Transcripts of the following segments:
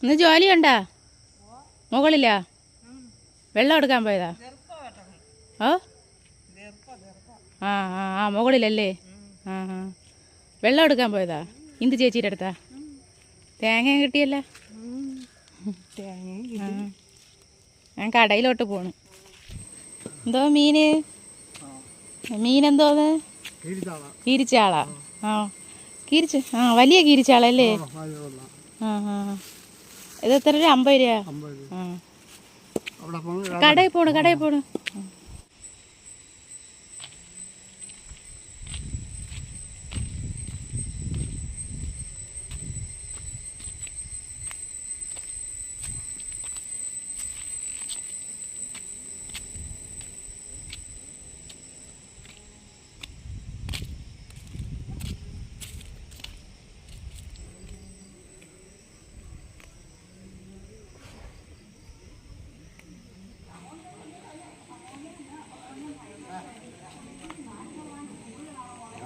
ഇന്ന് ജോലിയുണ്ടാ? മുകളിലാ? വെള്ളം എടുക്കാൻ പോയതാ? ഓ ആ ആ ആ മുകളിലല്ലേ? ആ ആ വെള്ളം എടുക്കാൻ പോയതാ? ഇന്ത് ചേച്ചിയുടെ അടുത്താ? തേങ്ങ കിട്ടിയല്ല? ഞാൻ കടയിലോട്ട് പോണു. എന്തോ മീന്? മീനെന്തോന്ന്? കീരിച്ചാളാ? ആ ആ വലിയ കീരിച്ചാളല്ലേ? ആ ആ ഇത് എത്ര രൂപ? 50 രൂപ. ആ കടയിൽ പോണു.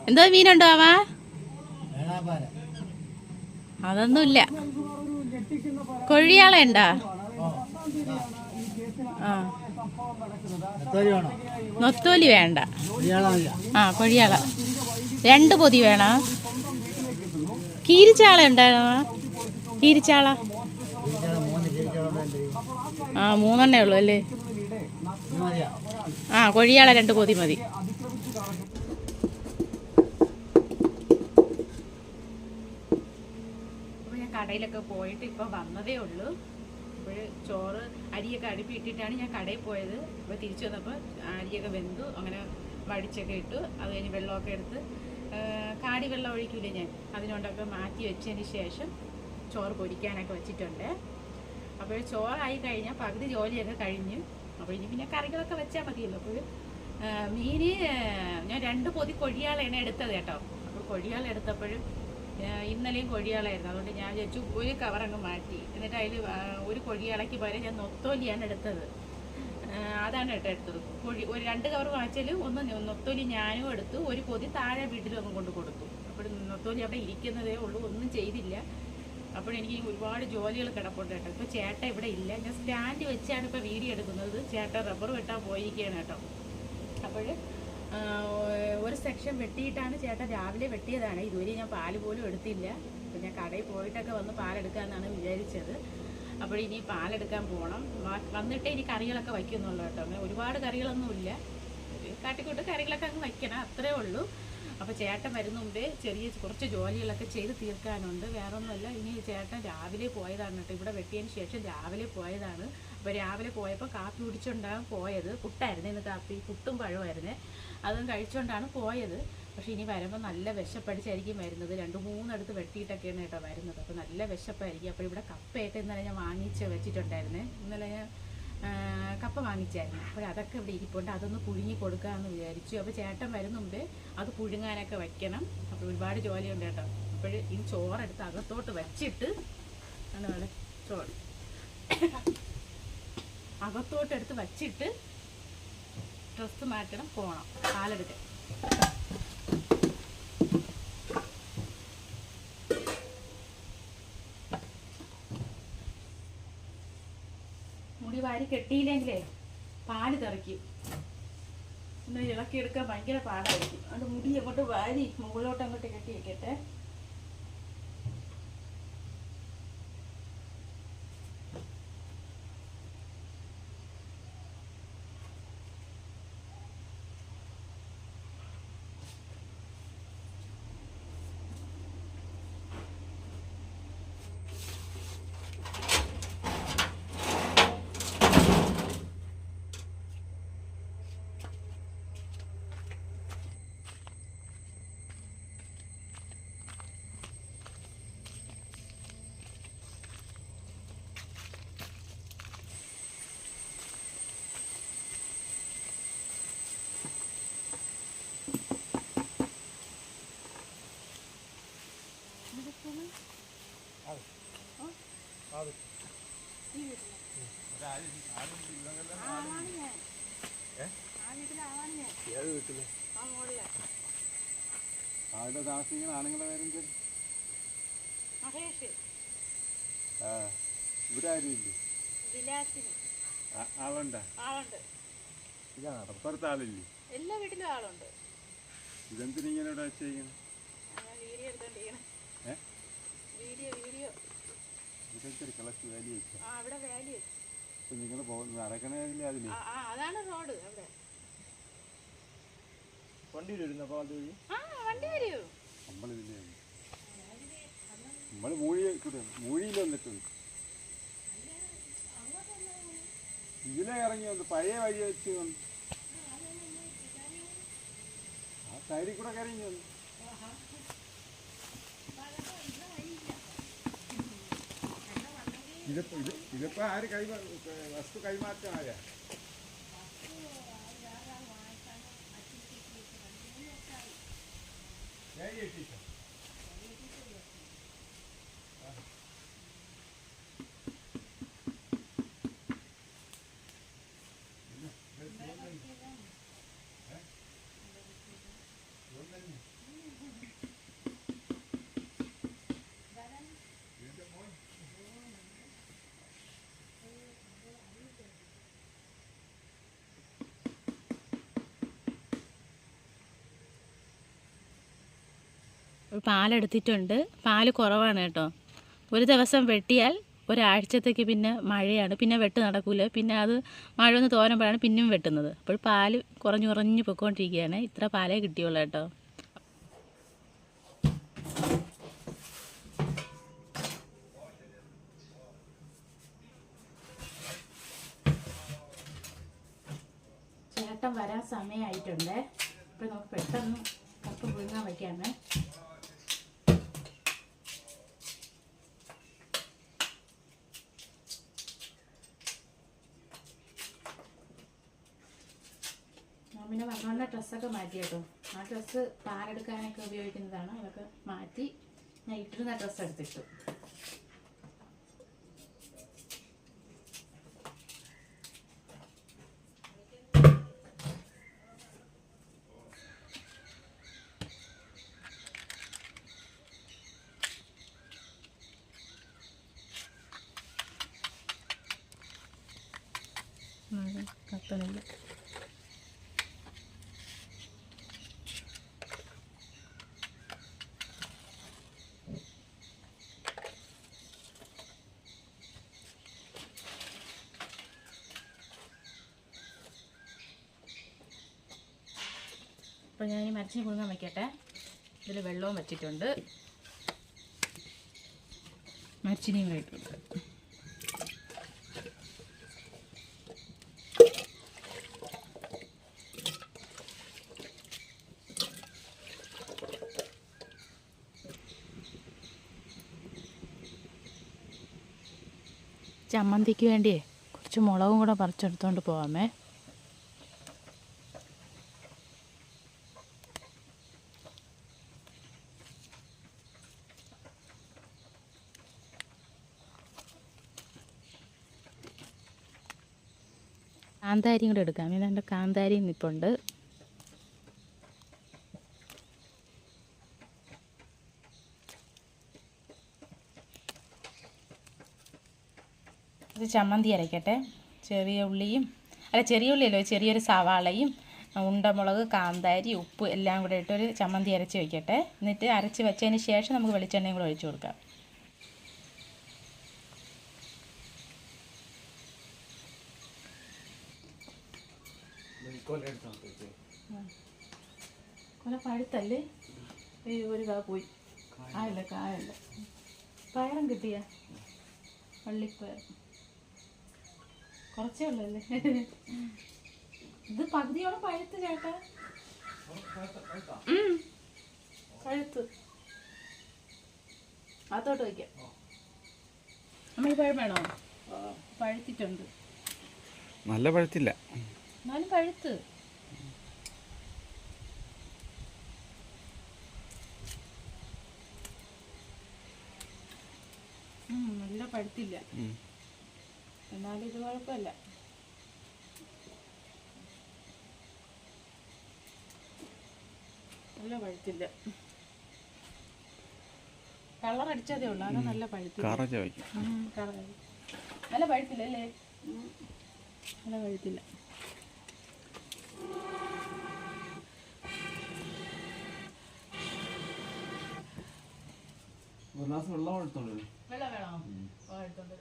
എന്തോ മീനുണ്ടോ ആവാ? അതൊന്നുമില്ല. കൊഴിയാള ഉണ്ടാ? ആ നൊത്തോലി വേണ്ട. ആ കൊഴിയാള 2 പൊതി വേണോ? കീരിച്ചാള ഉണ്ടാണോ? കീരിച്ചാള ആ 3 ഉള്ളൂ അല്ലേ? ആ കൊഴിയാള 2 പൊതി മതി. കടയിലൊക്കെ പോയിട്ട് ഇപ്പോൾ വന്നതേ ഉള്ളൂ. അപ്പോൾ ചോറ് അരിയൊക്കെ അടുപ്പിട്ടിട്ടാണ് ഞാൻ കടയിൽ പോയത്. അപ്പോൾ തിരിച്ചു വന്നപ്പോൾ അരിയൊക്കെ വെന്തു. അങ്ങനെ വടിച്ചൊക്കെ ഇട്ടു. അത് കഴിഞ്ഞ് വെള്ളമൊക്കെ എടുത്ത് കാടി വെള്ളം ഒഴിക്കൂലേ ഞാൻ, അതിനോടൊക്കെ മാറ്റി വെച്ചതിന് ശേഷം ചോറ് പൊരിക്കാനൊക്കെ വെച്ചിട്ടുണ്ട്. അപ്പോൾ ചോറായി കഴിഞ്ഞാൽ പകുതി ജോലിയൊക്കെ കഴിഞ്ഞു. അപ്പോൾ ഇനി പിന്നെ കറികളൊക്കെ വെച്ചാൽ മതിയല്ലോ. അപ്പോൾ മീന് ഞാൻ 2 പൊതി കൊഴിയാളാണ് എടുത്തത് കേട്ടോ. അപ്പോൾ കൊഴിയാള എടുത്തപ്പോഴും ഇന്നലെയും കൊഴിയാളായിരുന്നു. അതുകൊണ്ട് ഞാൻ വിചാരിച്ചു ഒരു കവറങ്ങ് മാറ്റി. എന്നിട്ട് അതിൽ ഒരു കൊഴിയാളയ്ക്ക് പകരം ഞാൻ നൊത്തോലിയാണ് എടുത്തത്. അതാണ് കേട്ടോ എടുത്തത്. ഒരു 2 കവർ വാങ്ങിച്ചാൽ ഒന്ന് നൊത്തോലി ഞാനും എടുത്തു. ഒരു പൊതി താഴെ വീട്ടിലും അങ്ങ് കൊണ്ട് കൊടുത്തു. അപ്പോൾ നൊത്തോലി അവിടെ ഇരിക്കുന്നതേ ഉള്ളൂ, ഒന്നും ചെയ്തില്ല. അപ്പോൾ എനിക്ക് ഒരുപാട് ജോലികൾ കിടപ്പുണ്ട് കേട്ടോ. ഇപ്പോൾ ചേട്ടൻ ഇവിടെ ഇല്ല. ഞാൻ സ്റ്റാൻഡ് വെച്ചാണ് ഇപ്പോൾ വീഡിയോ എടുക്കുന്നത്. ചേട്ടൻ റബ്ബർ വെട്ടാൻ പോയിരിക്കുകയാണ് കേട്ടോ. അപ്പോൾ ഒരു സെക്ഷൻ വെട്ടിയിട്ടാണ് ചേട്ടൻ രാവിലെ വെട്ടിയതാണ്. ഇതുവരെ ഞാൻ പാല് പോലും എടുത്തില്ല. അപ്പോൾ ഞാൻ കടയിൽ പോയിട്ടൊക്കെ വന്ന് പാലെടുക്കാമെന്നാണ് വിചാരിച്ചത്. അപ്പോൾ ഇനി പാലെടുക്കാൻ പോകണം. വന്നിട്ടേ ഇനി കറികളൊക്കെ വയ്ക്കുന്നുള്ളൂ കേട്ടോ. അങ്ങനെ ഒരുപാട് കറികളൊന്നുമില്ല, കാട്ടിക്കൂട്ട് കറികളൊക്കെ അങ്ങ് വയ്ക്കണം, അത്രേ ഉള്ളൂ. അപ്പോൾ ചേട്ടൻ വരുന്ന മുമ്പേ കുറച്ച് ജോലികളൊക്കെ ചെയ്ത് തീർക്കാനുണ്ട്. വേറൊന്നുമല്ല, ഇനി ചേട്ടൻ രാവിലെ പോയതാണ് കേട്ടോ. ഇവിടെ വെട്ടിയതിന് ശേഷം രാവിലെ പോയതാണ്. അപ്പോൾ രാവിലെ പോയപ്പോൾ കാപ്പി കുടിച്ചുകൊണ്ടാണ് പോയത്. പുട്ടായിരുന്നു ഇന്ന് കാപ്പി, പുട്ടും പഴമായിരുന്നു. അതും കഴിച്ചുകൊണ്ടാണ് പോയത്. പക്ഷേ ഇനി വരുമ്പോൾ നല്ല വിശപ്പടിച്ചായിരിക്കും വരുന്നത്. 2-3 അടുത്ത് വെട്ടിയിട്ടൊക്കെയാണ് കേട്ടോ വരുന്നത്. അപ്പോൾ നല്ല വിശപ്പായിരിക്കും. അപ്പോൾ ഇവിടെ കപ്പയൊക്കെ ഇന്നലെ ഞാൻ വെച്ചിട്ടുണ്ടായിരുന്നേ. ഇന്നലെ ഞാൻ കപ്പ വാങ്ങിച്ചായിരുന്നു. അപ്പോൾ അതൊക്കെ ഇവിടെ ഇരിപ്പുണ്ട്. അതൊന്ന് പുഴുങ്ങി കൊടുക്കാമെന്ന് വിചാരിച്ചു. അപ്പോൾ ചേട്ടൻ വരുന്ന മുമ്പേ അത് പുഴുങ്ങാനൊക്കെ വയ്ക്കണം. അപ്പോൾ ഒരുപാട് ജോലിയുണ്ട് കേട്ടോ. അപ്പോൾ ഈ ചോറെടുത്ത് അകത്തോട്ട് വച്ചിട്ട് ചോറ് അകത്തോട്ടെടുത്ത് വച്ചിട്ട് ഡ്രസ്സ് മാറ്റണം, പോകണം പാലെടുക്കാൻ. മുടി വാരി കെട്ടിയില്ലെങ്കിലേ പാല് തെറിക്കും. ഒന്ന് ഇളക്കിയെടുക്കാൻ ഭയങ്കര പാടായിരിക്കും. അതുകൊണ്ട് മുടി അങ്ങോട്ട് വാരി മുകളിലോട്ട് അങ്ങോട്ട് കെട്ടി വെക്കട്ടെ. ആളുടെ താമസിക്കുന്ന ആണുങ്ങളുടെ പേരും മഹേഷ്. ഇവിടെ ആരുമില്ലേ? ആളുണ്ട്. അപ്പുറത്ത് ആളില്ലേ? എല്ലാ വീട്ടിലും ആളുണ്ട്. ഇതെന്തിനാ ഇങ്ങനെ ഇവിടെ വെച്ചേക്കണം? വീഡിയോ എടുത്തോണ്ടിരിക്കണം. വീഡിയോ ഇതൊക്കെ കളക്ട് വാലി വെച്ചു. അവിടെ വാലി വെച്ചു. നിങ്ങൾ നടക്കണേതില്ല അതില്. അതാണ് റോഡ്. അവിടെ വണ്ടി വരുന്നപ്പോ അത് വണ്ടി വരൂ. നമ്മളിതില്ലേ നമ്മള് മൂഴിയിൽ വന്നിട്ടുണ്ട്. ഇതിലെ ഇറങ്ങി വന്ന് പഴയ വഴി വെച്ച് വന്നു. ആ സൈഡിൽ കൂടെ ഇറങ്ങി വന്നു. ഇതിപ്പോ ആര് വസ്തു കൈമാറ്റം ആരാ? പാലെടുത്തിട്ടുണ്ട്. പാല് കുറവാണ് കേട്ടോ. ഒരു ദിവസം വെട്ടിയാൽ ഒരാഴ്ചത്തേക്ക് പിന്നെ മഴയാണ്, പിന്നെ വെട്ട് നടക്കില്ല. പിന്നെ അത് മഴ ഒന്ന് തോരുമ്പോഴാണ് പിന്നെയും വെട്ടുന്നത്. അപ്പോൾ പാല് കുറഞ്ഞു പൊയ്ക്കൊണ്ടിരിക്കുകയാണ്. ഇത്ര പാലേ കിട്ടിയുള്ളൂ കേട്ടോ. ചേട്ടൻ വരാൻ സമയമായിട്ടുണ്ട്. അപ്പോൾ നമുക്ക് പെട്ടെന്ന് കപ്പ പുഴുങ്ങാൻ വയ്ക്കാമേ. പിന്നെ വന്നോണ്ട ഡ്രസ്സൊക്കെ മാറ്റി കേട്ടോ. ആ ഡ്രസ്സ് പാലെടുക്കാനൊക്കെ ഉപയോഗിക്കുന്നതാണ്. അതൊക്കെ മാറ്റി ഞാൻ ഇട്ടിരുന്ന ഡ്രസ്സ് എടുത്തിട്ടു. കത്തണില്ല. അപ്പോൾ ഞാൻ ഈ മരച്ചിനി പുഴുങ്ങാൻ വയ്ക്കട്ടെ. ഇതിൽ വെള്ളവും വച്ചിട്ടുണ്ട്. മരച്ചിനിയും ഇട്ടുണ്ട്. ചമ്മന്തിക്ക് വേണ്ടിയേ കുറച്ച് മുളകും കൂടെ പറിച്ചെടുത്തോണ്ട് പോവാമേ. കാന്താരിയും കൂടെ എടുക്കാം. ഇതെൻ്റെ കാന്താരിയും നിൽപ്പുണ്ട്. ഇത് ചമ്മന്തി അരയ്ക്കട്ടെ. ചെറിയ ഉള്ളിയല്ലോ, ചെറിയൊരു സവാളയും ഉണ്ടമുളക്, കാന്താരി, ഉപ്പ് എല്ലാം കൂടെ ഇട്ടൊരു ചമ്മന്തി അരച്ച് വയ്ക്കട്ടെ. എന്നിട്ട് അരച്ച് വെച്ചതിന് ശേഷം നമുക്ക് വെളിച്ചെണ്ണയും കൂടെ ഒഴിച്ചു കൊടുക്കാം. കൊല പഴുത്തല്ലേ? ഒരു കാ പോയി. കായല്ല പയറും കിട്ടിയ പള്ളിപ്പയർ കുറച്ചേ ഉള്ളല്ലേ. ഇത് പകുതിയോളം പഴുത്ത് ചേട്ടാ. പഴുത്ത് അതോട്ട് വയ്ക്കാം. നമ്മൾ പഴം വേണോ? പഴുത്തിട്ടുണ്ട്. നല്ല പഴുത്തില്ല, എന്നാലും പഴുത്ത്. നല്ല പഴുത്തില്ല, എന്നാലും ഇത് കുഴപ്പമില്ല. നല്ല പഴുത്തില്ല. കളർ അടിച്ചതേ ഉള്ളൂ. അത് നല്ല പഴുത്തില്ല. നല്ല പഴുത്തില്ലല്ലേ? നല്ല പഴുത്തില്ല. വെള്ളം എടുത്തോളൂ. വെള്ളം വേണോ? എടുത്തോണ്ട്.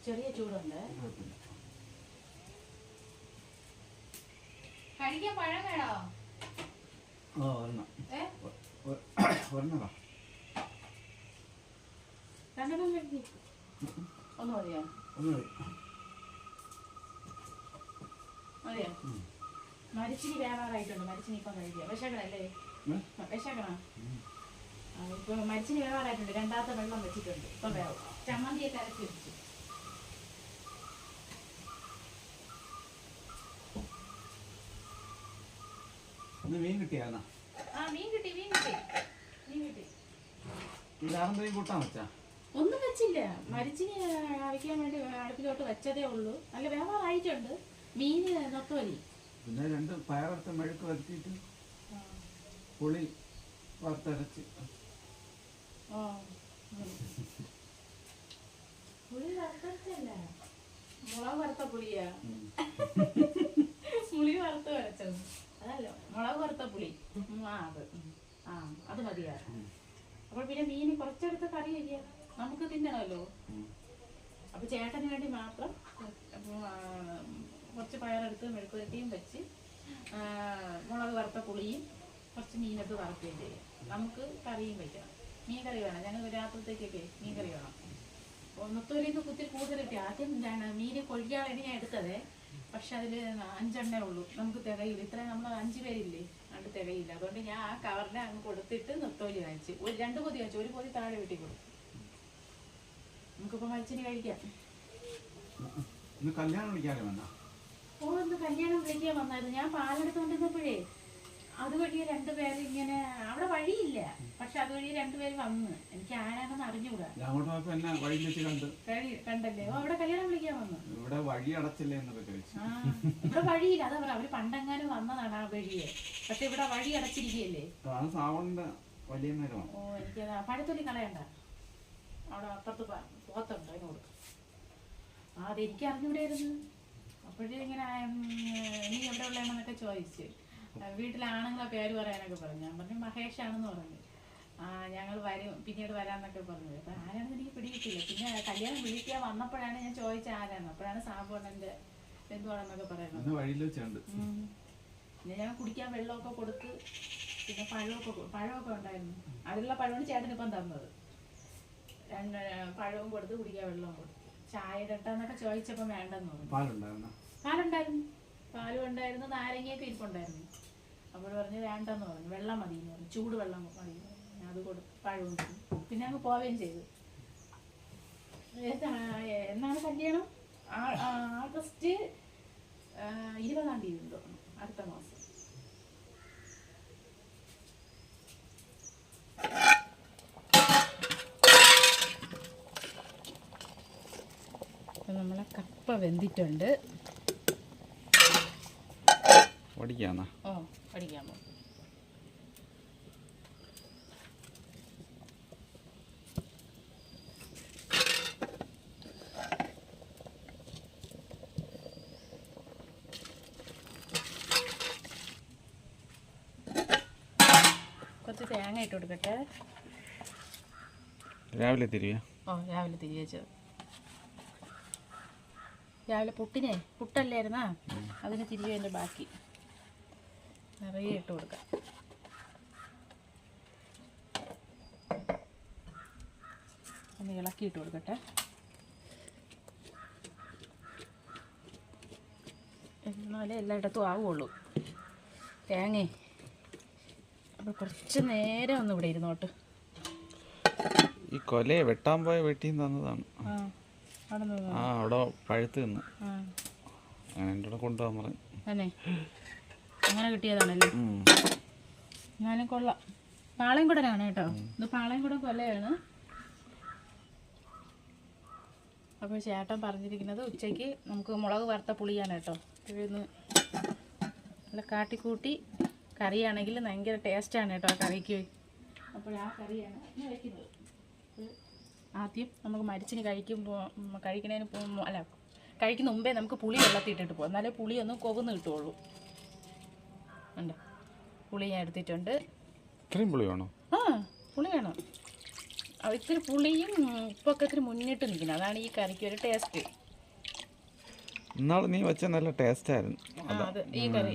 ചെറിയ ചൂടുണ്ട്. കഴിക്കാൻ പഴം വേണോ? രണ്ടെണ്ണം കഴിക്കും. ഒന്ന് മതിയോ? മതിയോ? മരിച്ചിനി വേവാറായിട്ടുണ്ട്. മരിച്ചിനി ഇപ്പം കഴിക്കാം. വിശക്കണല്ലേ? വിശക്കണം. ഇപ്പൊ മരിച്ചിനി വേവാറായിട്ടുണ്ട്. രണ്ടാമത്തെ വെള്ളം വെച്ചിട്ടുണ്ട്. ഇപ്പം വേവും. ചമ്മന്തിയൊക്കെ അരച്ച് വെച്ചു. മീൻ കിട്ടിയാ? മീൻ കിട്ടി. കൂട്ടാൻ വെച്ചാ? ഒന്നും വെച്ചില്ല. മരിച്ചിനി അരയ്ക്കാൻ വേണ്ടി അടുപ്പിലോട്ട് വെച്ചതേ ഉള്ളൂ. നല്ല വേവാറായിട്ടുണ്ട്. മീന് നൊത്തുവലി. പിന്നെ 2 പയറെടുത്ത് മെഴുക്ക് വരുത്തിയിട്ട് പുളി വറുത്തരച്ച്. പുളി വറുത്തരച്ചല്ല, മുളക് വറുത്ത പുളിയാ. പുളി വറുത്ത് വരച്ചത് അതല്ല, മുളക് വറുത്ത പുളി. അത് മതിയാ. അപ്പോൾ പിന്നെ മീൻ കുറച്ചെടുത്ത് കറി വയ്ക്കുക. നമുക്ക് തിന്നണമല്ലോ. അപ്പൊ ചേട്ടന് വേണ്ടി മാത്രം കുറച്ച് പയറെടുത്ത് മെഴുക്ക് വരട്ടിയും വെച്ച് മുളക് വറുത്ത പുളിയും കുറച്ച് മീനെടുത്ത് വറുക്കുകയും ചെയ്യും. നമുക്ക് കറിയും വയ്ക്കണം. മീൻ കറി വേണം. ഞങ്ങൾ രാത്രിത്തേക്കൊക്കെ മീൻ കറി വേണം. ഒന്നത്തോലിൽ നിന്ന് കുത്തി കൂടുതൽ കിട്ടി. ആദ്യം എന്താണ് മീൻ കൊഴിയാളാണ് ഞാൻ എടുത്തത്. പക്ഷെ അതിൽ 5 എണ്ണേ ഉള്ളൂ. നമുക്ക് തികയില്ല. ഇത്രയും നമ്മൾ 5 പേരില്ലേ, അത് തികയില്ല. അതുകൊണ്ട് ഞാൻ ആ കവറിനെ അങ്ങ് കൊടുത്തിട്ട് നെത്തോലി വാങ്ങിച്ചു. 2 പൊതി വാങ്ങിച്ചു. 1 പൊതി താഴെ വീട്ടിൽ കൊടുത്തു. നമുക്കിപ്പോൾ മരിച്ചിന് കഴിക്കാം. കല്യാണം വിളിക്കാതെ വന്ന? ഒന്ന് കല്യാണം വിളിക്കാൻ വന്നായിരുന്നു. ഞാൻ പാലെടുത്തോണ്ടിരുന്നപ്പോഴേ അതുവഴി 2 പേര് ഇങ്ങനെ, അവിടെ വഴിയില്ല, പക്ഷെ അതുവഴി 2 പേര് വന്ന്. എനിക്ക് ആരാണെന്ന് അറിഞ്ഞുകൂടാ. കണ്ടല്ലേ? അവിടെ കല്യാണം വിളിക്കാൻ വന്നു. ഇവിടെ വഴി അടച്ചില്ലേ എന്നൊക്കെ ചോദിച്ചു. ഇവിടെ വഴിയില്ല. അതാ പറയാ, അവര് പണ്ടെങ്ങാനും വന്നതാണ് ആ വഴിയെ. പക്ഷെ ഇവിടെ വഴി അടച്ചിരിക്കുകയല്ലേ. എനിക്കതാ പഴത്തൊലി കളയണ്ട. അവിടെ അപ്പുറത്ത് പോത്തുണ്ട്, അതിനോട്. അതെനിക്ക് അറിഞ്ഞൂടായിരുന്നു. അപ്പോഴേ ഇങ്ങനെ നീ എവിടെ ഉള്ളതെന്നൊക്കെ ചോദിച്ചു. വീട്ടിലാണുങ്ങളെ പേര് പറയാനൊക്കെ പറഞ്ഞു. ഞാൻ പറഞ്ഞു മഹേഷാണെന്ന് പറഞ്ഞു. ഞങ്ങൾ വരും, പിന്നീട് വരാന്നൊക്കെ പറഞ്ഞു. അപ്പൊ ആരാണെന്ന് എനിക്ക് പിടികിട്ടില്ല. പിന്നെ കല്യാണം വിളിക്കാൻ വന്നപ്പോഴാണ് ഞാൻ ചോദിച്ച ആരാണ്. അപ്പോഴാണ് സാബോണന്റെ എന്തുവാണെന്നൊക്കെ പറയുന്നത്. പിന്നെ ഞാൻ കുടിക്കാൻ വെള്ളമൊക്കെ കൊടുത്ത്, പിന്നെ പഴമൊക്കെ ഉണ്ടായിരുന്നു. അതിലുള്ള പഴമാണ് ചേട്ടനിപ്പം തന്നത്. 2 പഴവും കൊടുത്ത്, കുടിക്കാൻ വെള്ളവും കൊടുത്തു. ചായ ഇടട്ടാന്നൊക്കെ ചോദിച്ചപ്പോ വേണ്ടെന്ന് പറഞ്ഞു. പാലുണ്ടായിരുന്നു. പാലും ഉണ്ടായിരുന്നു, നാരങ്ങയൊക്കെ ഇരിപ്പുണ്ടായിരുന്നു. അപ്പോൾ പറഞ്ഞു വേണ്ടെന്ന് പറഞ്ഞു. വെള്ളം മതി എന്ന് പറഞ്ഞു. ചൂട് വെള്ളം മതി. ഞാൻ അത് കൊടുത്തു, പഴവും കൊടുത്തു. പിന്നെ അങ്ങ് പോവുകയും ചെയ്തു. എന്നാണ് കല്യാണം? ആഗസ്റ്റ് 20-ാം തീയതി ഉണ്ടോ? അടുത്ത മാസം. നമ്മളെ കപ്പ വെന്തിട്ടുണ്ട്. പഠിക്കാമോ? പഠിക്കാമോ? കുറച്ച് തേങ്ങ ഇട്ട് കൊടുക്കട്ടെ. രാവിലെ തിരിയോ? രാവിലെ തിരിയച്ചത്. രാവിലെ പുട്ടല്ലായിരുന്നാ, അതിന് തിരിയുന്നതിൻ്റെ ബാക്കി നിറയെ ഇട്ട് കൊടുക്കാം. ഒന്ന് ഇളക്കിയിട്ട് കൊടുക്കട്ടെ. എന്നാലേ എല്ലായിടത്തും ആവുള്ളൂ തേങ്ങ. അപ്പോൾ കുറച്ച് നേരം ഒന്ന് ഇവിടെ ഇരുന്നോട്ട്. ഈ കൊലയെ വെട്ടാൻ പോയ വെട്ടിയും തന്നതാണ്. അവിടെ പഴുത്ത് നിന്ന് അങ്ങനെ എൻ്റെ കൂടെ കൊണ്ടുപോകാൻ പറഞ്ഞു. തന്നെ അങ്ങനെ കിട്ടിയതാണല്ലേ? എന്നാലും കൊള്ളാം. പാളയംകുടനാണ് കേട്ടോ. ഇത് പാളയംകുടം കൊലയാണ്. അപ്പോൾ ചേട്ടൻ പറഞ്ഞിരിക്കുന്നത് ഉച്ചയ്ക്ക് നമുക്ക് മുളക് വറുത്ത പുളിയാണ് കേട്ടോ. ഇന്ന് നല്ല കാട്ടിക്കൂട്ടി കറിയാണെങ്കിൽ ഭയങ്കര ടേസ്റ്റാണ് കേട്ടോ ആ കറിക്ക്. അപ്പോൾ ആ കറിയാണ് ഞാൻ വയ്ക്കുന്നത്. ആദ്യം നമുക്ക് മരിച്ചിന് കഴിക്കുന്നതിന് അല്ല കഴിക്കുന്ന മുമ്പേ നമുക്ക് പുളി വെള്ളത്തിട്ടിട്ട് പോകും, എന്നാലേ പുളി ഒന്ന് കൊകുന്ന് കിട്ടുള്ളൂ. ഉണ്ട്, പുളി ഞാൻ എടുത്തിട്ടുണ്ട്. ഇത്രയും പുളി വേണോ? ആ, പുളി വേണം. ഇത്തിരി പുളിയും ഉപ്പൊക്കെ ഇത്തിരി മുന്നിട്ട് നിൽക്കുന്നത്, അതാണ് ഈ കറിക്ക് ഒരു ടേസ്റ്റ്. ഇന്നാളെ നീ വെച്ച നല്ല ടേസ്റ്റ് ആയിരുന്നു. അത് ഈ കറി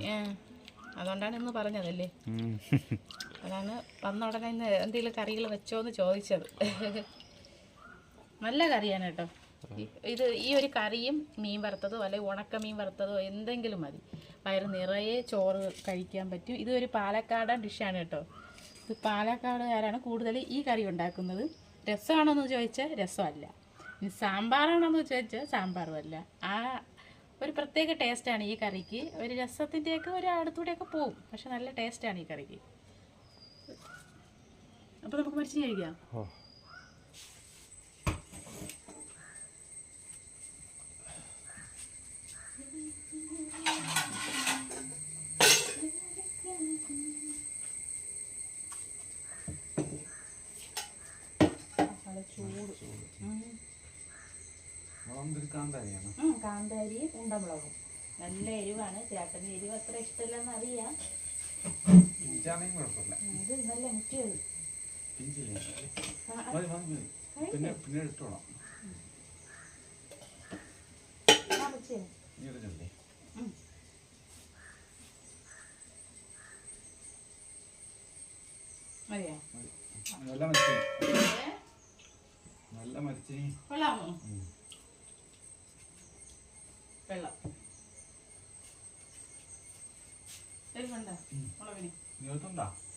അതുകൊണ്ടാണ് ഇന്ന് പറഞ്ഞതല്ലേ. അതാണ് വന്ന ഉടനെ ഇന്ന് എന്തെങ്കിലും കറികൾ വെച്ചോന്ന് ചോദിച്ചത്. നല്ല കറിയാണ് കേട്ടോ ഇത്. ഈ ഒരു കറിയും മീൻ വറുത്തതോ അല്ലെങ്കിൽ ഉണക്ക മീൻ വറുത്തതോ എന്തെങ്കിലും മതി, വയറ് നിറയെ ചോറ് കഴിക്കാൻ പറ്റും. ഇതൊരു പാലക്കാടൻ ഡിഷാണ് കേട്ടോ. ഇത് പാലക്കാടുകാരാണ് കൂടുതൽ ഈ കറി ഉണ്ടാക്കുന്നത്. രസമാണോന്ന് ചോദിച്ചാൽ രസമല്ല, ഇനി സാമ്പാറാണോന്ന് ചോദിച്ചാൽ സാമ്പാറും അല്ല. ആ ഒരു പ്രത്യേക ടേസ്റ്റാണ് ഈ കറിക്ക്. ഒരു രസത്തിൻ്റെയൊക്കെ ഒരു അടുത്തൂടെയൊക്കെ പോവും, പക്ഷെ നല്ല ടേസ്റ്റാണ് ഈ കറിക്ക്. അപ്പോൾ നമുക്ക് മരിച്ചു കഴിക്കാം. കാന്താരിയും ഉണ്ടമുളകും. നല്ല എരിവാണ്. ചേട്ടന് എരിവ് അത്ര ഇഷ്ടമല്ലെന്ന് അറിയാം. ഇത് നല്ല മുറ്റിയത്. മതിയോ? നല്ല മരിച്ചിനി കൊള്ളാമോ? വെള്ളം എരിവുണ്ടോ മുളകിന്?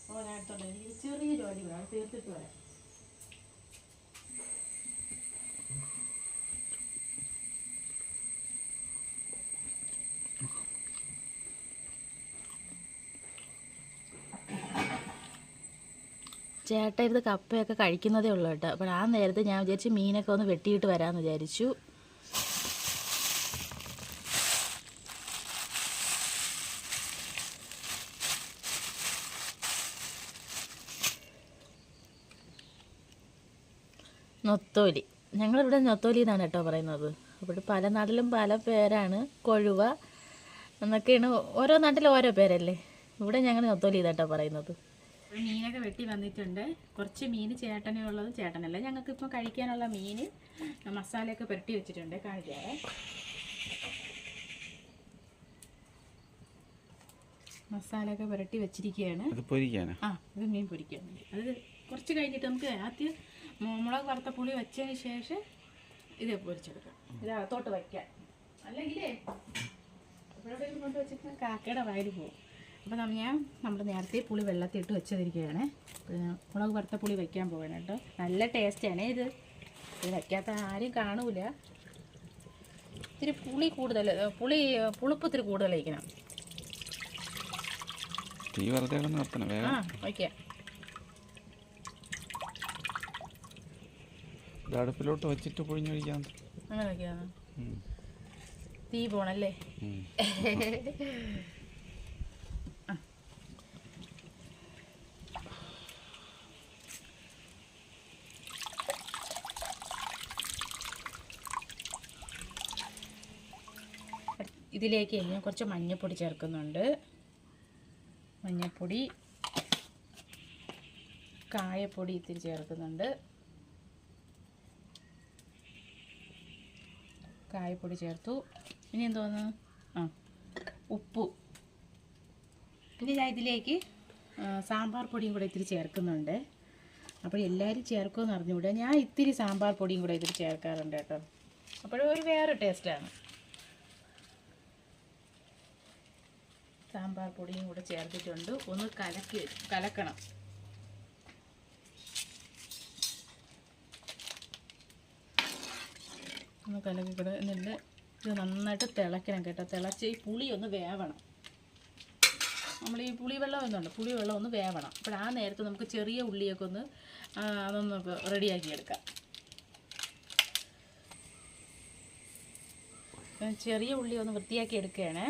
ഓ, ഞാൻ എടുത്തോണ്ട് എനിക്ക് ചെറിയ ജോലി കൂടെ അത് തീർത്തിട്ട് വരാം. ചേട്ടൻ ഇത് കപ്പയൊക്കെ കഴിക്കുന്നതേ ഉള്ളൂ കേട്ടോ. അപ്പോൾ ആ നേരത്തെ ഞാൻ വിചാരിച്ചു മീനൊക്കെ ഒന്ന് വെട്ടിയിട്ട് വരാമെന്ന് വിചാരിച്ചു. നൊത്തോലി, ഞങ്ങളിവിടെ നൊത്തോലി എന്നാണ് കേട്ടോ പറയുന്നത്. അപ്പോൾ പല നാട്ടിലും പല പേരാണ്. കൊഴുവ എന്നൊക്കെയാണ്, ഓരോ നാട്ടിലും ഓരോ പേരല്ലേ. ഇവിടെ ഞങ്ങൾ നൊത്തോലി ഇതാട്ടോ പറയുന്നത്. മീനൊക്കെ വെട്ടി വന്നിട്ടുണ്ട്. കുറച്ച് മീൻ ചേട്ടനുള്ളത്, ചേട്ടനല്ല ഞങ്ങൾക്കിപ്പോൾ കഴിക്കാനുള്ള മീൻ മസാലയൊക്കെ പുരട്ടി വെച്ചിട്ടുണ്ട്, കാണിക്കാതെ. മസാലയൊക്കെ പുരട്ടി വെച്ചിരിക്കുകയാണ്. ആ, ഇത് മീൻ പൊരിക്കാൻ വേണ്ടി. അത് കുറച്ച് കഴിഞ്ഞിട്ട് നമുക്ക് ആദ്യം മുളക് വറുത്ത പുളി വെച്ചതിന് ശേഷം ഇത് പൊരിച്ചെടുക്കാം. ഇത് അകത്തോട്ട് വയ്ക്കാം, അല്ലെങ്കിലേ ഇവിടെ കൊണ്ട് വെച്ചിട്ട് കാക്കയുടെ വയൽ പോകും. അപ്പോൾ നമ്മൾ നേരത്തെ പുളി വെള്ളത്തിട്ട് വെച്ചതിരിക്കുകയാണ്. മുളക് വറുത്ത പുളി വയ്ക്കാൻ പോകണം കേട്ടോ. നല്ല ടേസ്റ്റാണ് ഇത്. ഇത് വയ്ക്കാത്ത ആരും കാണൂല. ഇത്തിരി പുളി കൂടുതൽ, പുളിപ്പ് ഇത്തിരി കൂടുതൽ വയ്ക്കണം. ആ, വയ്ക്കാം. അടുപ്പിലോട്ട് വെച്ചിട്ട് പൊഴിഞ്ഞൊഴിക്കാം. അങ്ങനെ വയ്ക്കാന്ന് തീ പോണല്ലേ. ഇതിലേക്ക് ഞാൻ കുറച്ച് മഞ്ഞൾപ്പൊടി ചേർക്കുന്നുണ്ട്. മഞ്ഞൾപ്പൊടി, കായപ്പൊടി ഇത്തിരി ചേർക്കുന്നുണ്ട്. കായപ്പൊടി ചേർത്തു. ഇനി എന്തോന്ന്, ഉപ്പ്. പിന്നെ ഞാൻ ഇതിലേക്ക് സാമ്പാർ പൊടിയും കൂടെ ഇത്തിരി ചേർക്കുന്നുണ്ട്. അപ്പോൾ എല്ലാവരും ചേർക്കുമെന്ന് അറിഞ്ഞുകൂടാ, ഞാൻ ഇത്തിരി സാമ്പാർ പൊടിയും കൂടെ ഇത്തിരി ചേർക്കാറുണ്ട് കേട്ടോ. അപ്പോഴും ഒരു വേറെ ടേസ്റ്റാണ്. സാമ്പാർ പൊടിയും കൂടെ ചേർത്തിട്ടുണ്ട്. ഒന്ന് കലക്കണം. ഒന്ന് കലക്കിക്കൂടെ. എന്നിട്ട് ഇത് നന്നായിട്ട് തിളയ്ക്കണം കേട്ടോ. തിളച്ച് ഈ പുളി ഒന്ന് വേവണം. നമ്മൾ ഈ പുളിവെള്ളം എന്നുണ്ട്, പുളിവെള്ളം ഒന്ന് വേവണം. അപ്പോൾ ആ നേരത്ത് നമുക്ക് ചെറിയ ഉള്ളിയൊക്കെ ഒന്ന് അതൊന്ന് റെഡിയാക്കി എടുക്കാം. ചെറിയ ഉള്ളി ഒന്ന് വൃത്തിയാക്കി എടുക്കുകയാണ്.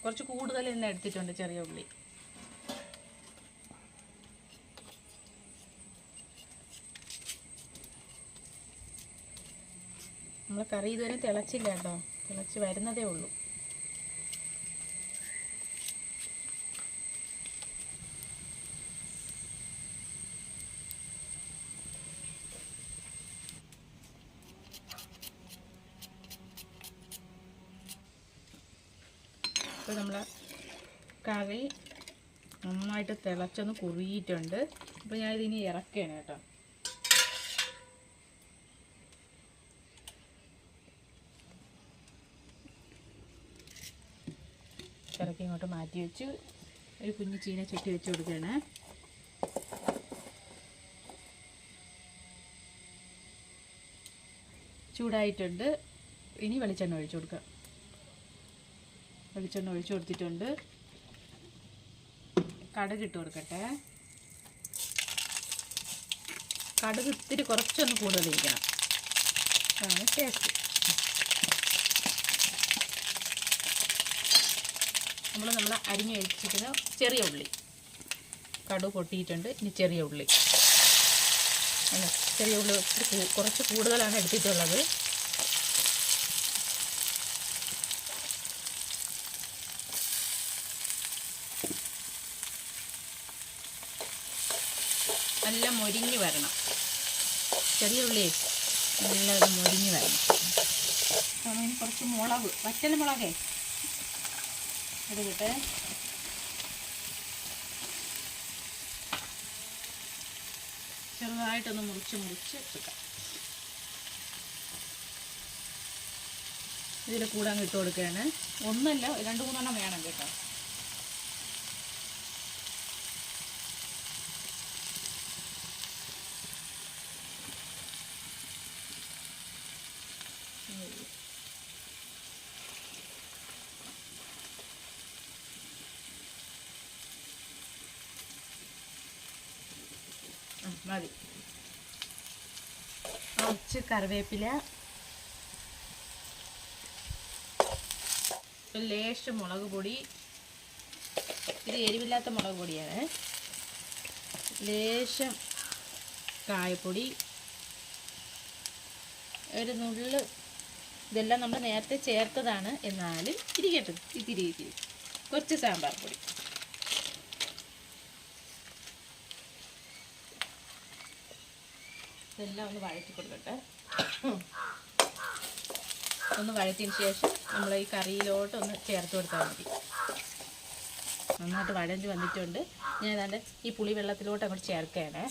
കുറച്ച് കൂടുതൽ തന്നെ എടുത്തിട്ടുണ്ട് ചെറിയ ഉള്ളി. നമ്മൾ കറി ഇതുവരെ തിളച്ചില്ല കേട്ടോ, തിളച്ച് വരുന്നതേ ഉള്ളൂ. അപ്പോൾ നമ്മൾ കറി നന്നായിട്ട് തിളച്ചൊന്ന് കുറുകിയിട്ടുണ്ട്. അപ്പോൾ ഞാനിതിനി ഇറക്കുകയാണ് കേട്ടോ. ഇറക്കി ഇങ്ങോട്ട് മാറ്റി വെച്ച് ഒരു കുഞ്ഞു ചീന ചട്ടി വെച്ച് കൊടുക്കുകയാണ്. ചൂടായിട്ടുണ്ട്. ഇനി വെളിച്ചെണ്ണ ഒഴിച്ചു കൊടുക്കാം. വെളിച്ചെണ്ണ ഒഴിച്ചു കൊടുത്തിട്ടുണ്ട്. കടുക് ഇട്ട് കൊടുക്കട്ടെ. കടുക് ഇത്തിരി കുറച്ചൊന്ന് കൂടുതലിരിക്കണം, അതാണ് ടേസ്റ്റ്. നമ്മൾ അരിഞ്ഞ് വെച്ചിട്ട് ചെറിയ ഉള്ളി, കടുക് പൊട്ടിയിട്ടുണ്ട്. ഇനി ചെറിയ ഉള്ളി, ചെറിയ ഉള്ളി കുറച്ച് കൂടുതലാണ് എടുത്തിട്ടുള്ളത്. നല്ല മൊരിഞ്ഞ് വരണം, ചെറിയ ഉള്ളി നല്ല മൊരിഞ്ഞ് വരണം. അതിന് കുറച്ച് മുളക്, വറ്റൽ മുളകേ എടുക്കട്ടെ. ചെറുതായിട്ടൊന്ന് മുറിച്ച് വെക്കാം. ഇതിൽ കൂടെ അങ്ങ് ഇട്ട് കൊടുക്കുകയാണ്. ഒന്നല്ല 2-3 വേണം കേട്ടോ. മതി. കുറച്ച് കറിവേപ്പില, ലേശം മുളക് പൊടി. ഇത് എരിവില്ലാത്ത മുളക് പൊടിയാണ്. ലേശം കായപ്പൊടി, ഒരു നുള്ള്. ഇതെല്ലാം നമ്മൾ നേരത്തെ ചേർത്തതാണ്, എന്നാലും ഇരിക്കട്ടെ. ഇത്തിരി കുറച്ച് സാമ്പാർ പൊടി. ഇതെല്ലാം ഒന്ന് വഴറ്റി കൊടുക്കട്ടെ. ഒന്ന് വഴറ്റിയതിന് ശേഷം നമ്മൾ ഈ കറിയിലോട്ട് ഒന്ന് ചേർത്ത് കൊടുത്താൽ മതി. നന്നായിട്ട് വഴഞ്ഞ് വന്നിട്ടുണ്ട്. ഞാൻ ഏതാണ്ട് ഈ പുളി വെള്ളത്തിലോട്ട് അങ്ങോട്ട് ചേർക്കുകയാണ്.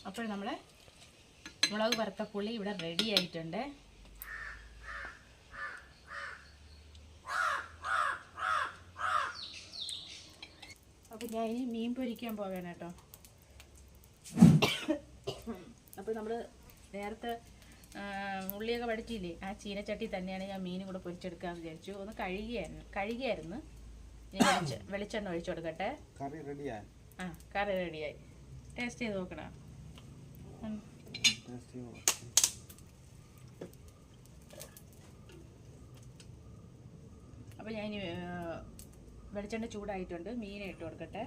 അപ്പോൾ നമ്മളെ മുളക് വറുത്ത പുളി ഇവിടെ റെഡി ആയിട്ടുണ്ട്. അപ്പോൾ ഞാൻ ഇനി മീൻ പൊരിക്കാൻ പോകാൻ കേട്ടോ. അപ്പോൾ നമ്മൾ നേരത്തെ ഉള്ളിയൊക്കെ വഴറ്റിയില്ലേ, ആ ചീനച്ചട്ടി തന്നെയാണ് ഞാൻ മീനും കൂടെ പൊരിച്ചെടുക്കാമെന്ന് വിചാരിച്ചു. ഒന്ന് കഴുകിയായിരുന്നു. ഇനി വെളിച്ചെണ്ണ ഒഴിച്ചു കൊടുക്കട്ടെ. കറി റെഡിയായി. കറി റെഡിയായി. ടേസ്റ്റ് ചെയ്ത് നോക്കണം. അപ്പോൾ ഞാൻ വെളിച്ചെണ്ണ ചൂടായിട്ടുണ്ട്. മീൻ ഇട്ട് കൊടുക്കട്ടെ.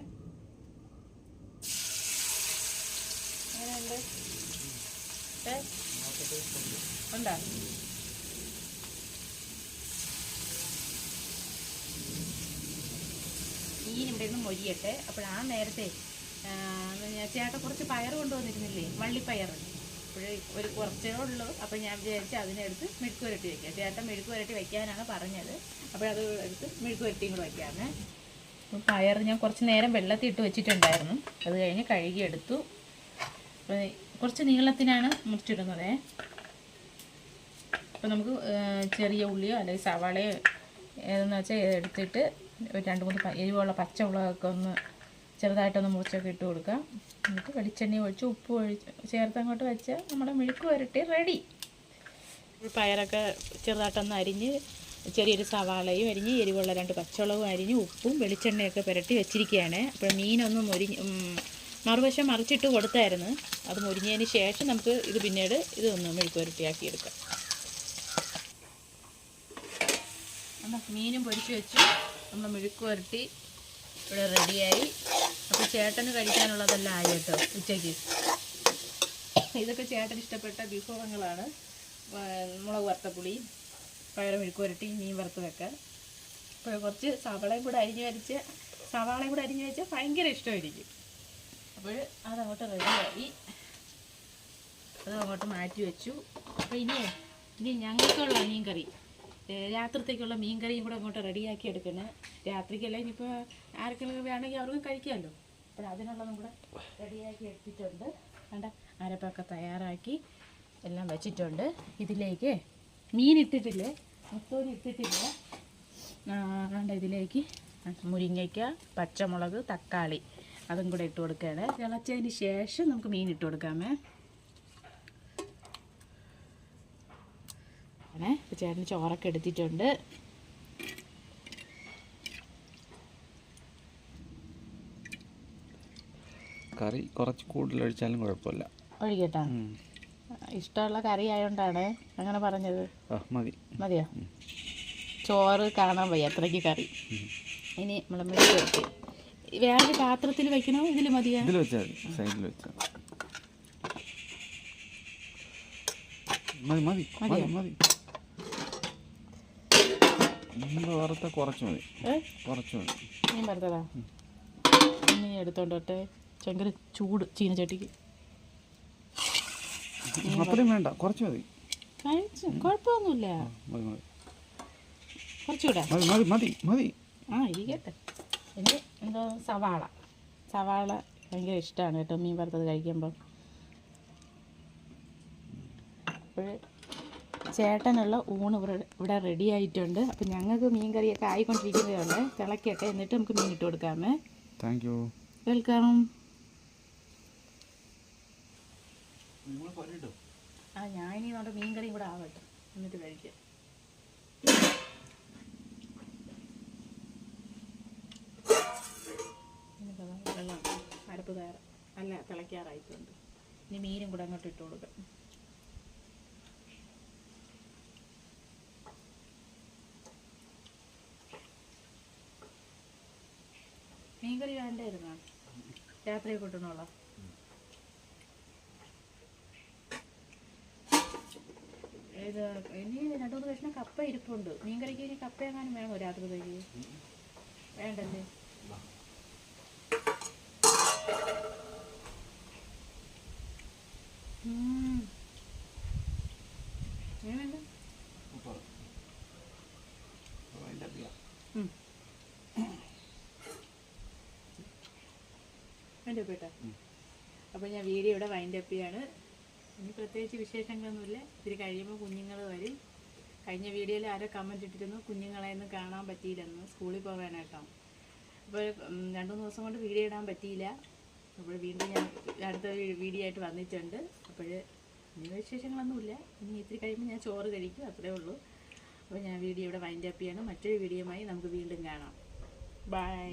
എങ്ങനെയുണ്ട്? ഉണ്ടോ? മീൻ ഇവിടെ നിന്ന് മൊരിയട്ടെ. അപ്പോൾ ആ നേരത്തെ ചേട്ടൻ കുറച്ച് പയർ കൊണ്ടുവന്നിരുന്നില്ലേ, വള്ളിപ്പയർ. അപ്പോൾ ഒരു കുറച്ചേ ഉള്ളൂ. അപ്പോൾ ഞാൻ വിചാരിച്ച് അതിനെടുത്ത് മെഴുക്ക് പുരട്ടി വയ്ക്കാം. ചേട്ടൻ മെഴുക്ക് പുരട്ടി വയ്ക്കാനാണ് പറഞ്ഞത്. അപ്പോൾ അത് എടുത്ത് മെഴുക്ക് പുരട്ടിയും കൂടെ വയ്ക്കാമേ. അപ്പോൾ പയർ ഞാൻ കുറച്ച് നേരം വെള്ളത്തിൽ ഇട്ട് വെച്ചിട്ടുണ്ടായിരുന്നു. അത് കഴിഞ്ഞ് കഴുകിയെടുത്തു. അപ്പോൾ കുറച്ച് നീളത്തിനാണ് മുറിച്ചിടുന്നത്. അപ്പോൾ നമുക്ക് ചെറിയ ഉള്ളിയോ അല്ലെങ്കിൽ സവാളയോ ഏതെന്ന് വെച്ചാൽ എടുത്തിട്ട് ഒരു 2-3 എരിവുള്ള പച്ചമുളകൊക്കെ ഒന്ന് ചെറുതായിട്ടൊന്ന് മുറിച്ചൊക്കെ ഇട്ട് കൊടുക്കാം. എന്നിട്ട് വെളിച്ചെണ്ണ ഒഴിച്ച് ഉപ്പ് ചേർത്ത് അങ്ങോട്ട് വെച്ചാൽ നമ്മുടെ മെഴുക്ക് വരട്ടി റെഡി. പയറൊക്കെ ചെറുതായിട്ടൊന്ന് അരിഞ്ഞ് ചെറിയൊരു സവാളയും അരിഞ്ഞ് എരിവുള്ള 2 പച്ചമുളകും അരിഞ്ഞ് ഉപ്പും വെളിച്ചെണ്ണയൊക്കെ പുരട്ടി വെച്ചിരിക്കുകയാണ്. അപ്പോൾ മീനൊന്ന് മറുവശം മറിച്ചിട്ട് കൊടുത്തായിരുന്നു. അത് മുരിഞ്ഞതിന് ശേഷം നമുക്ക് ഇത് പിന്നീട് ഇതൊന്ന് മെഴുക്ക് വരട്ടിയാക്കി എടുക്കാം. മീനും പൊരിച്ച് വെച്ചു. നമ്മൾ മെഴുക്ക് വരട്ടി ഇവിടെ റെഡിയായി. അപ്പോൾ ചേട്ടന് കഴിക്കാനുള്ളതെല്ലാം ആയി കേട്ടോ ഉച്ചയ്ക്ക്. ഇതൊക്കെ ചേട്ടന് ഇഷ്ടപ്പെട്ട വിഭവങ്ങളാണ്. മുളക് വറുത്തപ്പുളി, പയർ മെഴുക്ക് വരട്ടി, മീൻ വറുത്ത് വെക്കുക. അപ്പോൾ കുറച്ച് സവാളയും കൂടെ അരിഞ്ഞ് വെച്ചാൽ ഭയങ്കര ഇഷ്ടമായിരിക്കും. അപ്പോൾ അതങ്ങോട്ട് റെഡിയായി. അതങ്ങോട്ട് മാറ്റി വെച്ചു. അപ്പോൾ ഇനി ഞങ്ങൾക്കുള്ള മീൻ കറി, രാത്രിത്തേക്കുള്ള മീൻ കറിയും കൂടെ അങ്ങോട്ട് റെഡിയാക്കി എടുക്കണം. രാത്രിക്കല്ല, ഇനിയിപ്പോൾ ആർക്കെങ്കിലും വേണമെങ്കിൽ അവർക്കും കഴിക്കാമല്ലോ. അപ്പോൾ അതിനുള്ളതും കൂടെ റെഡിയാക്കി എടുത്തിട്ടുണ്ട്. വേണ്ട അരപ്പൊക്കെ തയ്യാറാക്കി എല്ലാം വെച്ചിട്ടുണ്ട്. ഇതിലേക്ക് മീൻ ഇട്ടിട്ടില്ലേ, മുത്തോലി ഇട്ടിട്ടില്ല. വേണ്ട ഇതിലേക്ക് മുരിങ്ങയ്ക്ക, പച്ചമുളക്, തക്കാളി അതും കൂടെ ഇട്ട് കൊടുക്കുകയാണ്. തിളച്ചതിന് ശേഷം നമുക്ക് മീൻ ഇട്ട് കൊടുക്കാമേ. ഇപ്പോൾ ചേട്ടന് ചോറൊക്കെ എടുത്തിട്ടുണ്ട്. കറി കുറച്ച് കൂടുതൽ ഒഴിച്ചാലും കുഴപ്പമില്ല. ഒഴിക്കട്ടാ, ഇഷ്ടമുള്ള കറി ആയതുകൊണ്ടാണ് അങ്ങനെ പറഞ്ഞത്. മതിയോ? ചോറ് കാണാൻ വയ്യ, അത്രയ്ക്ക് കറി. ഇനി നമ്മൾ മെഴുക്ക് വരട്ടി വേറൊരു പാത്രത്തിൽ വെക്കണോ, ഇതിൽ മതിയോ? ഇതിൽ വെച്ചാൽ സൈഡിൽ വെച്ചാൽ മതി. മീൻ വറുത്ത കുറച്ച് മതി. മീൻ വറുത്തതാ ഇനി എടുത്തോണ്ടോട്ടെ. ഭയങ്കര ചൂട് ചീനച്ചട്ടിക്ക്. അത്രയും വേണ്ട, കുറച്ച് മതി. കുഴപ്പമൊന്നുമില്ല, കുറച്ചുകൂടെ മതി. ഇരിക്കട്ടെ. ഇനി എന്തോ സവാള ഭയങ്കര ഇഷ്ടമാണ് കേട്ടോ മീൻ വറുത്തത് കഴിക്കുമ്പം. അപ്പോൾ ചേട്ടനുള്ള ഊണ് ഇവിടെ റെഡി ആയിട്ടുണ്ട്. അപ്പം ഞങ്ങൾക്ക് മീൻ കറിയൊക്കെ ആയിക്കൊണ്ടിരിക്കുന്നതുകൊണ്ട് തിളക്കട്ടെ, എന്നിട്ട് നമുക്ക് മീൻ ഇട്ട് കൊടുക്കാമേ. Thank you. വെൽക്കം. ഞാനിനി നമ്മുടെ മീൻ കറിയും കൂടെ ആവട്ടെ, എന്നിട്ട് കഴിക്കാം. വെള്ളം അരപ്പ് തിളയ്ക്കാറായിട്ടുണ്ട്. ഇനി മീനും കൂടെ അങ്ങോട്ട് ഇട്ട് കൊടുക്കാം. മീൻകറി വേണ്ടായിരുന്നോ രാത്രി കൂട്ടണോളാം? ഇത് ഇനി 2-3 കഷ്ണം കപ്പ ഇരിപ്പുണ്ട്. മീൻകറിക്ക് ഇനി കപ്പ എങ്ങാനും വേണോ രാത്രിത്തേക്ക്? വേണ്ടല്ലേ? വേണ്ട. വൈൻഡപ്പ് കേട്ടോ. അപ്പോൾ ഞാൻ വീഡിയോ ഇവിടെ വൈൻഡപ്പ് ചെയ്യാണ്. ഇനി പ്രത്യേകിച്ച് വിശേഷങ്ങളൊന്നുമില്ല. ഇതിൽ കഴിയുമ്പോൾ കുഞ്ഞുങ്ങൾ വരും. കഴിഞ്ഞ വീഡിയോയിൽ ആരോ കമൻറ്റ് ഇട്ടിരുന്നു കുഞ്ഞുങ്ങളെയൊന്നും കാണാൻ പറ്റിയില്ലെന്ന്, സ്കൂളിൽ പോകാനായിട്ടോ. അപ്പോൾ 2-3 ദിവസം കൊണ്ട് വീഡിയോ ഇടാൻ പറ്റിയില്ല. അപ്പോൾ വീണ്ടും ഞാൻ അടുത്ത വീഡിയോ ആയിട്ട് വന്നിട്ടുണ്ട്. അപ്പോൾ ഇനി വിശേഷങ്ങളൊന്നുമില്ല. ഇനി ഇത്തിരി കഴിയുമ്പോൾ ഞാൻ ചോറ് കഴിക്കും, അത്രേ ഉള്ളൂ. അപ്പോൾ ഞാൻ വീഡിയോ ഇവിടെ വൈൻഡപ്പ് ചെയ്യണം. മറ്റൊരു വീഡിയോയുമായി നമുക്ക് വീണ്ടും കാണാം. ബൈ.